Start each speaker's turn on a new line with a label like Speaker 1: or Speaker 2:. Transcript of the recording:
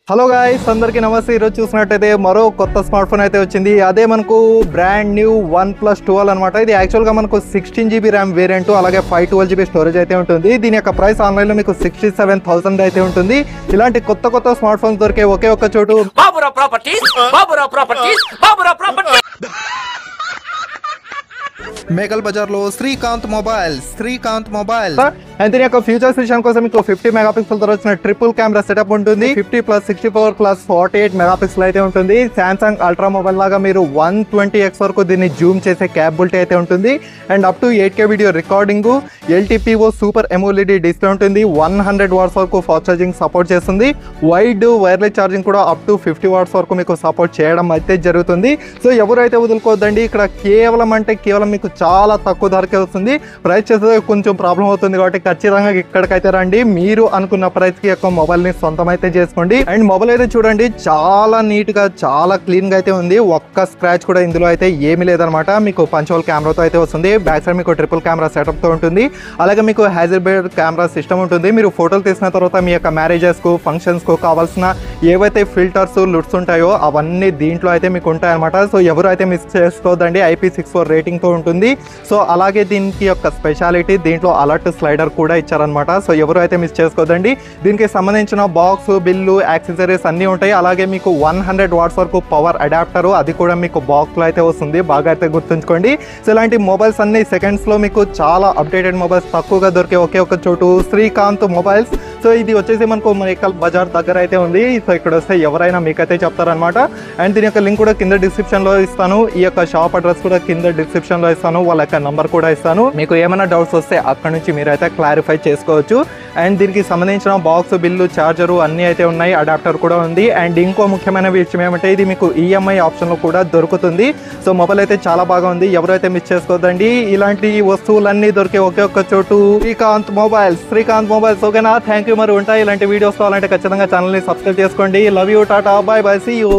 Speaker 1: Hello guys, అందరికీ నమస్తే. ఈరోజు చూసినట్టయితే మరో కొత్త స్మార్ట్ ఫోన్ అయితే వచ్చింది. అదే మనకు బ్రాండ్ న్యూ OnePlus 12 అనమాట. ఇది యాక్చువల్గా మనకు 16GB ర్యామ్ వేరియంట్, అలాగే 512GB స్టోరేజ్ అయితే ఉంటుంది. దీని యొక్క ప్రైస్ ఆన్లైన్లో మీకు 67,000 అయితే ఉంటుంది. ఇలాంటి కొత్త స్మార్ట్ ఫోన్స్ దొరికే ఒకే ఒక్క చోటు
Speaker 2: బాబురావు ప్రాపర్టీస్.
Speaker 1: మేకల్ బజార్లో శ్రీకాంత్ మొబైల్స్. అండ్ దీని యొక్క ఫ్యూచర్స్ విషయం కోసం మీకు 50 మెగాపిక్సెల్ తో వచ్చిన ట్రిపుల్ కెమెరా సెటప్ ఉంటుంది. 50+64+48 మెగాపిక్సెల్ అయితే ఉంటుంది. సామ్సంగ్ అల్ట్రా మొబైల్ లాగా మీరు 120x వరకు దీన్ని జూమ్ చేసే క్యాపబిలిటీ అయితే ఉంటుంది. And up to 8K video recording, LTPO super AMOLED display ఉంటుంది. 100 వాట్స్ వరకు ఫాస్ట్ ఛార్జింగ్ సపోర్ట్ చేస్తుంది. వైడ్ వైర్లెస్ ఛార్జింగ్ కూడా అప్ టు 50 వాట్స్ వరకు మీకు సపోర్ట్ చేయడం అయితే జరుగుతుంది. సో ఎవరైతే వదులుకోవద్దండి, ఇక్కడ కేవలం మీకు చాలా తక్కువ ధరకే వస్తుంది. ప్రైస్ చేస్తే కొంచెం ప్రాబ్లం అవుతుంది కాబట్టి ఖచ్చితంగా ఇక్కడికైతే రండి. మీరు అనుకున్న ప్రైస్ కి యొక్క మొబైల్ ని సొంతం అయితే చేసుకోండి. అండ్ మొబైల్ అయితే చూడండి, చాలా నీట్ గా చాలా క్లీన్ గా అయితే ఉంది. ఒక్క స్క్రాచ్ కూడా ఇందులో అయితే ఏమీ లేదనమాట. మీకు పంచోల్ కెమెరాతో అయితే వస్తుంది. బ్యాక్ సైడ్ మీకు ట్రిపుల్ కెమెరా సెటప్ తో ఉంటుంది. అలాగే మీకు హ్యాజర్బేడ్ కెమెరా సిస్టమ్ ఉంటుంది. మీరు ఫోటోలు తీసిన తర్వాత మీ యొక్క మ్యారేజెస్ కు, ఫంక్షన్స్ కు కావాల్సిన ఏవైతే ఫిల్టర్స్, లుట్స్ ఉంటాయో అవన్నీ దీంట్లో అయితే మీకు ఉంటాయి అనమాట. సో ఎవరు అయితే మిస్ చేసుకోవద్దండి. IP64 రేటింగ్ తో ఉంటుంది. సో అలాగే దీనికి యొక్క స్పెషాలిటీ, దీంట్లో అలర్ట్ స్లైడర్ కూడా ఇచ్చారనమాట. సో ఎవరు అయితే మిస్ చేసుకోదండి. దీనికి సంబంధించిన బాక్స్, బిల్లు, యాక్సెసరీస్ అన్నీ ఉంటాయి. అలాగే మీకు 100 వాట్స్ వరకు పవర్ అడాప్టర్, అది కూడా మీకు బాక్స్లో అయితే వస్తుంది. బాగా అయితే గుర్తుంచుకోండి. సో ఇలాంటి మొబైల్స్ అన్ని సెకండ్స్లో మీకు చాలా అప్డేటెడ్ మొబైల్స్ తక్కువగా దొరికే ఒకే ఒక చోటు శ్రీకాంత్ మొబైల్స్. సో ఇది వచ్చేసి మనకు మేకల్ బజార్ దగ్గర అయితే ఉంది. సో ఇక్కడ వస్తే ఎవరైనా మీకైతే చెప్తారనమాట. అండ్ దీని యొక్క లింక్ కూడా కింద డిస్క్రిప్షన్లో ఇస్తాను. ఈ యొక్క షాప్ అడ్రస్ కూడా కింద డిస్క్రిప్షన్లో ఇస్తాను. వాళ్ళ యొక్క నంబర్ కూడా ఇస్తాను. మీకు ఏమైనా డౌట్స్ వస్తే అక్కడ నుంచి మీరైతే క్లారిఫై చేసుకోవచ్చు. అండ్ దీనికి సంబంధించిన బాక్స్, బిల్లు, ఛార్జరు అన్నీ అయితే ఉన్నాయి. అడాప్టర్ కూడా ఉంది. అండ్ ఇంకో ముఖ్యమైన విషయం ఏమంటే ఇది మీకు EMI ఆప్షన్లో కూడా దొరుకుతుంది. సో మొబైల్ అయితే చాలా బాగా ఉంది. ఎవరైతే మిస్ చేసుకోవద్దండి. ఇలాంటి వస్తువులన్నీ దొరికే ఒకే ఒక్క చోటు శ్రీకాంత్ మొబైల్స్. ఓకేనా? Thank you. మరి ఉంటాయి ఇలాంటి వీడియోస్ కావాలంటే ఖచ్చితంగా ఛానల్ని సబ్స్క్రైబ్ చేసుకోండి. Love you, tata, bye, see you.